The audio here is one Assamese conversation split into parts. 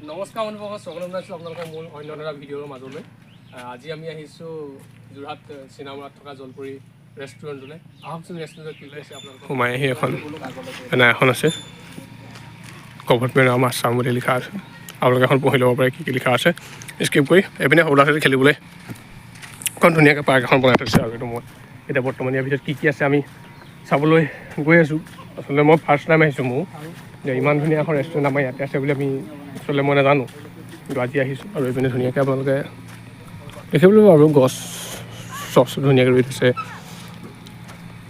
নমস্কাৰ বন্ধুসকল, স্বাগতম জনাইছোঁ আপোনালোকৰ মোৰ অন্য এটা ভিডিঅ'ৰ মাজলৈ। আজি আমি আহিছোঁ যোৰহাট চিনামৰাত থকা জলপুৰি ৰেষ্টুৰেণ্টলৈ। আহকচোন ৰেষ্টুৰেণ্টত কি আছে আপোনালোকক সোমাই আহি এখন আছে গভৰ্ণমেণ্ট ৰাম আছাম বুলি লিখা আছে। আপোনালোকে এখন পঢ়ি ল'ব পাৰে কি কি লিখা আছে। স্কিপ কৰি এইপিনে সৰু ল'ৰা ছোৱালী খেলিবলৈ এখন ধুনীয়াকৈ পাৰ্ক এখন বনাই থৈছে। আৰু এইটো মই এতিয়া বৰ্তমান ইয়াৰ ভিতৰত কি কি আছে আমি চাবলৈ গৈ আছোঁ। আচলতে মই ফাৰ্ষ্ট টাইম আহিছোঁ মোৰ যে ইমান ধুনীয়া এখন ৰেষ্টুৰেণ্ট আমাৰ ইয়াতে আছে বুলি আমি আচলতে মই নাজানো, কিন্তু আজি আহিছোঁ। আৰু এইপিনে ধুনীয়াকৈ আপোনালোকে দেখিবলৈ আৰু গছ চছ ধুনীয়াকৈ ৰুই থৈছে।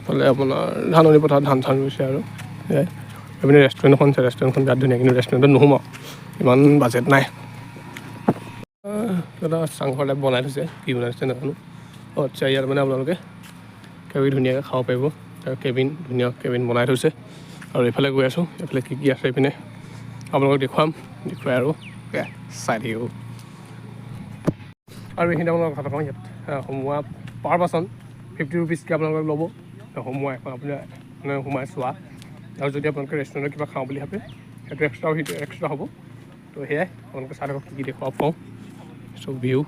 ফালে আপোনাৰ ধাননি পথাৰত ধান চান ৰুইছে। আৰু এইপিনে ৰেষ্টুৰেণ্টখন আছে, ৰেষ্টুৰেণ্টখন বিৰাট ধুনীয়া, কিন্তু ৰেষ্টুৰেণ্টত নোসোমাওঁ, ইমান বাজেট নাই। এটা চাংঘৰ টাইপ বনাই থৈছে, কি বনাই থৈছে নাজানো। আচ্ছা, ইয়াত মানে আপোনালোকে কিবা ধুনীয়াকৈ খাব পাৰিব। আৰু কেবিন ধুনীয়া কেবিন বনাই থৈছে। আৰু এইফালে গৈ আছোঁ, এইফালে কি কি আছে এইপিনে আপোনালোকক দেখুৱাই আৰু চাই থাকিব। আৰু এইখিনি আপোনালোকক কথা কওঁ, ইয়াত সোমোৱা পাৰ পাৰ্চন 50 ৰুপিজকৈ আপোনালোকক ল'ব সোমোৱা এখন আপুনি মানে সোমাই চোৱা। আৰু যদি আপোনালোকে ৰেষ্টুৰেণ্টত কিবা খাওঁ বুলি ভাবে সেইটো এক্সট্ৰা হ'ব। তো সেয়াই আপোনালোকে চাই থাকক কি কি দেখুৱাব পাওঁ। চব ভিউ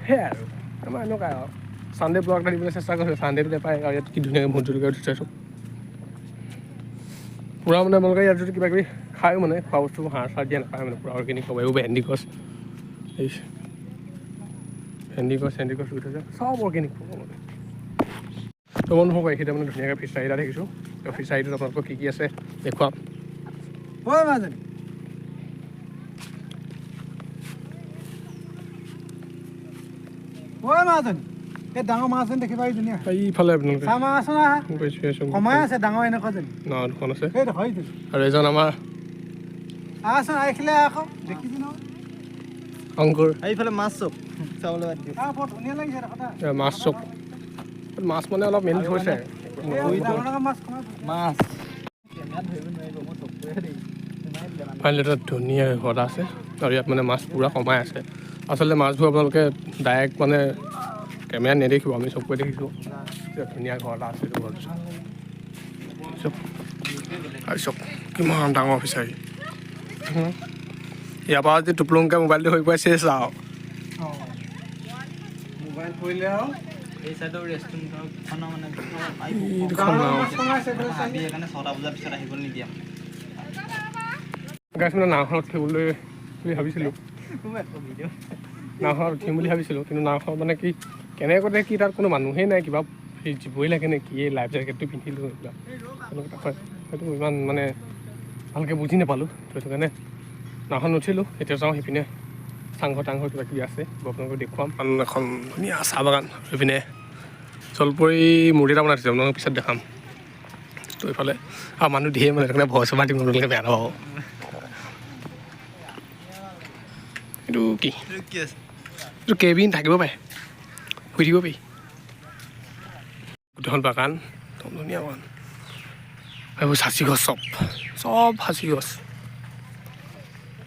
সেয়াই আৰু আমাৰ এনেকুৱাই আৰু চানডে ব্লগ এটা দিবলৈ চেষ্টা কৰিছোঁ। চানডেটোতে পায়। আৰু ইয়াত কি ধুনীয়াকৈ ভোট জলকীয়া উঠি চাইছোঁ পূৰা। মানে আপোনালোকে ইয়াত যদি কিবা কিবি খায়ো মানে খোৱা বস্তু সাৰ চাৰ দিয়া নাপায় মানে পূৰা অৰ্গেনিক হ'ব। এইবোৰ ভেন্দি গছ ৰুই থৈছে, চব অৰ্গেনিক হ'ব মানে। তো বন্ধু হ'ব এইখিনিতে মানে ধুনীয়াকৈ ফিচাৰী এটা দেখিছোঁ। তো ফিচাৰীটোত আপোনালোকক কি কি আছে দেখুৱাম। হয় মাজনী হয় মাজনী, এই ডাঙৰ মাছ যেন দেখিবা ধুনীয়া এইফালে আপোনালোকে কমাই আছে ডাঙৰ এনেকুৱা যেন নাও দুখন আছে। সেইটো হয়তো আৰু এজন আমাৰ আহচোন আহিছিলে আকৌ দেখিছো নহয় অংকুৰ এইফালে মাছ চব চাবলৈ বৰ ধুনীয়া লাগিছে কথা। মাছ চব মাছ মানে অলপ মেলি থৈছে। মাছ ফাইনেলি এটা ধুনীয়া ঘৰ এটা আছে। আৰু ইয়াত মানে মাছ পূৰা কমাই আছে। আচলতে মাছবোৰ আপোনালোকে ডাইৰেক্ট মানে কেমেৰাত নেদেখিব, আমি চকুৱে দেখিছোঁ। ধুনীয়া ঘৰ এটা আছে। এইটো ঘৰটো চাওক কিমান ডাঙৰ ফিচাৰী। ইয়াৰ পৰা যদি টোপলুংকৈ মোবাইলটো হৈ পৰে চেছ আৰু মোবাইল পৰিলে আৰু এই চাইডৰ ৰেষ্টুৰেণ্টখন মানে সেইকাৰণে 6টা বজাৰ পিছত আহিবলৈ নিদিয়া। নাওখনত উঠিবলৈ বুলি ভাবিছিলোঁ, নাওখনত উঠিম বুলি ভাবিছিলোঁ। কিন্তু নাওখন মানে কি কেনেকৈ কি তাত কোনো মানুহেই নাই, কিবা জীৱই লাগে নে কি, লাইফ জেকেটটো পিন্ধিলোঁ এইবিলাক সেইটো ইমান মানে ভালকৈ বুজি নাপালোঁ। তো সেইটো কাৰণে নাওখন নুঠিলোঁ। এতিয়া যাওঁ সেইপিনে চাংঘৰ টাংঘৰ কিবা কিবি আছে আপোনালোকক দেখুৱাম। এখন ধুনীয়া চাহ বাগান, সেইপিনে জলপৰি মূৰ্তি এটা বনাই থৈছে, আপোনালোকক পিছত দেখাম। তো এইফালে আৰু মানুহ ধেৰ মানে সেইকাৰণে ভয় চবাৰ দিম আপোনালোকে বেয়া নাপাব। এইটো কি এইটো কেবিন থাকিব পাৰে, শুই থাকিব পাৰি। গোটেইখন বাগান একদম ধুনীয়া বাগান। এইবোৰ সাঁচি গছ চব সাঁচি গছ।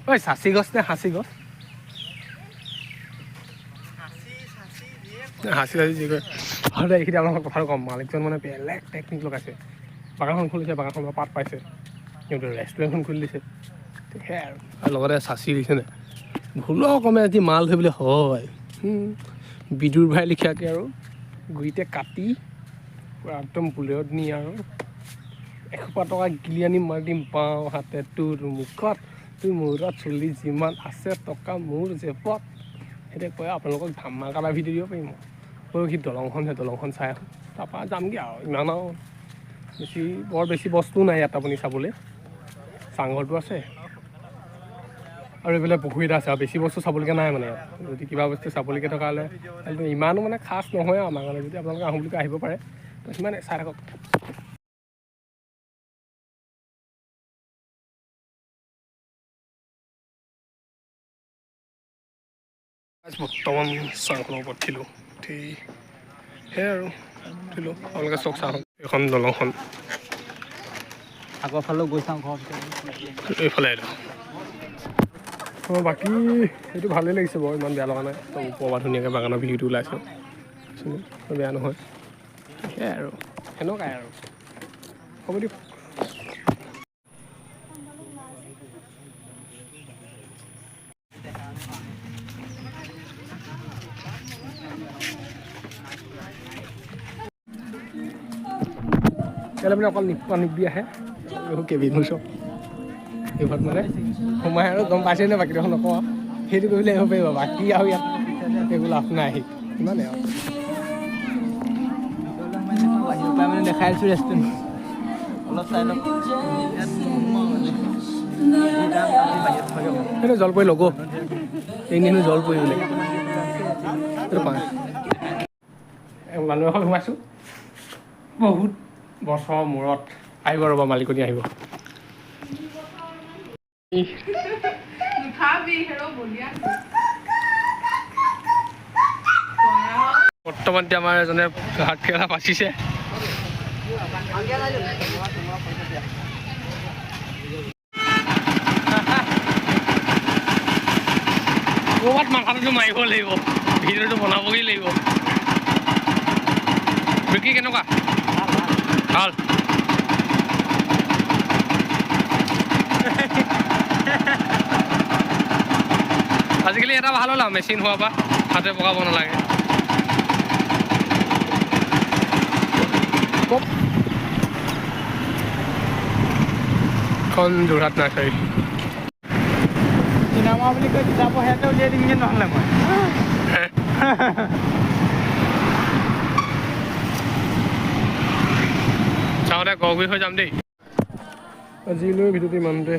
ঐ সাঁচি গছ নে সাঁচি গছ? সাঁচি যি কয়। আৰু এইখিনি আপোনালোকৰ কথাটো ক'ম, মালিকজন মানে বেলেগ টেকনিক লগাইছে। বাগানখন খুলিছে, বাগানখনৰ পৰা পাত পাইছে, কিন্তু ৰেষ্টুৰেণ্টখন খুলি দিছে। সেয়াই আৰু লগতে চাচি দিছে নে ভুলৰ কমে আজি মাল ধৰিবলৈ হয়। বিদুৰ ভাই লিখিয়াকৈ আৰু গুৰিতে কাটি পূৰা একদম বুলেৰত নি আৰু 100 টকা গিলি আনি মাৰি দিম বাওঁ হাতে তোৰ মুখত, তোৰ মূৰত চুলি যিমান আছে টকা মোৰ জেপত। সেইটোৱে কয় আপোনালোকক ধামাকা এটা ভিডিঅ' দিব পাৰিম। সি দলংখন চাই আহোঁ, তাৰপৰা যামগৈ আৰু ইমান আৰু বৰ বেছি বস্তু নাই ইয়াত আপুনি চাবলৈ। চাংঘৰটো আছে আৰু এইবিলাক পুখুৰী এটা আছে, আৰু বেছি বস্তু চাবলগীয়া নাই মানে ইয়াত। যদি কিবা বস্তু চাবলগীয়া থকা হ'লে ইমানো মানে খাচ নহয় আৰু আমাৰ কাৰণে। যদি আপোনালোকে আহোঁ বুলি আহিব পাৰে, তো সিমানে চাই থাকক। বৰ্তমান চাংখনৰ ওপৰত উঠিলোঁ, উঠি সেয়াই আৰু উঠিলোঁ। আপোনালোকে চক চাওঁ এইখন দলংখন আগৰ ফালেও গৈ চাওঁ ঘৰ এইফালে আহিলোঁ। বাকী এইটো ভালেই লাগিছে বাৰু, ইমান বেয়া লগা নাই। ওপৰৰ পৰা ধুনীয়াকৈ বাগানৰ ভিউটো ওলাইছে। চলি বেয়া নহয় সেয়াই আৰু সেনেকুৱাই আৰু হ'ব দিয়ক তেতিয়াহ'লে মানে অকল নিবি আহে কেবিন চব এইভাগ মানে সোমাই আৰু গম পাইছে নে বাকী দেখোন নকওঁ সেইটো কৰিলে আহিব পাৰিব বাকী আৰু ইয়াত একো লাভ নাই আহি ইমানে আৰু বাহিৰৰ পৰা মানে দেখাই আছোঁ ৰেষ্টুৰেণ্ট অলপ চাই লওক সেইটো জলপৰি লগো এইখিনি জলপৰি বোলে সেইটো পাওঁ মানুহ এখন সোমাইছোঁ বহুত বছৰৰ মূৰত আহিব ৰ'ব মালিকনী আহিব বৰ্তমান এতিয়া আমাৰ এজনে ভাত কেৰেলা বাচিছে ক'ৰবাত মাথাটো মাৰিব লাগিব ভিডিঅ'টো বনাবগৈ লাগিব বিক্ৰী কেনেকুৱা ভাল আজিকালি এটা ভাল হ'ল আৰু মেচিন হোৱাৰ পৰা হাতে পকাব নালাগে খন যোৰহাট নাৰ্চাৰী চিনেমা বুলি কৈ কিতাপৰ সিহঁতে উলিয়াই দিমগৈ নহ'লে মই চাওঁতে গড়গুৰি হৈ যাম দেই আজিলৈ ভিডিঅ'টো ইমানতে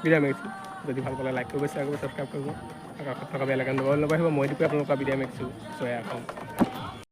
বিদায় মাৰিছোঁ যদি ভাল পালে লাইক কৰিব শ্বেয়াৰ কৰিব ছাবস্ক্ৰাইব কৰিব আৰু কাষত থকা বেল আইকনটো অল লগাই আহিব মই এইটোকে আপোনালোকৰ বিদায় মাৰিছোঁ জয়া এখন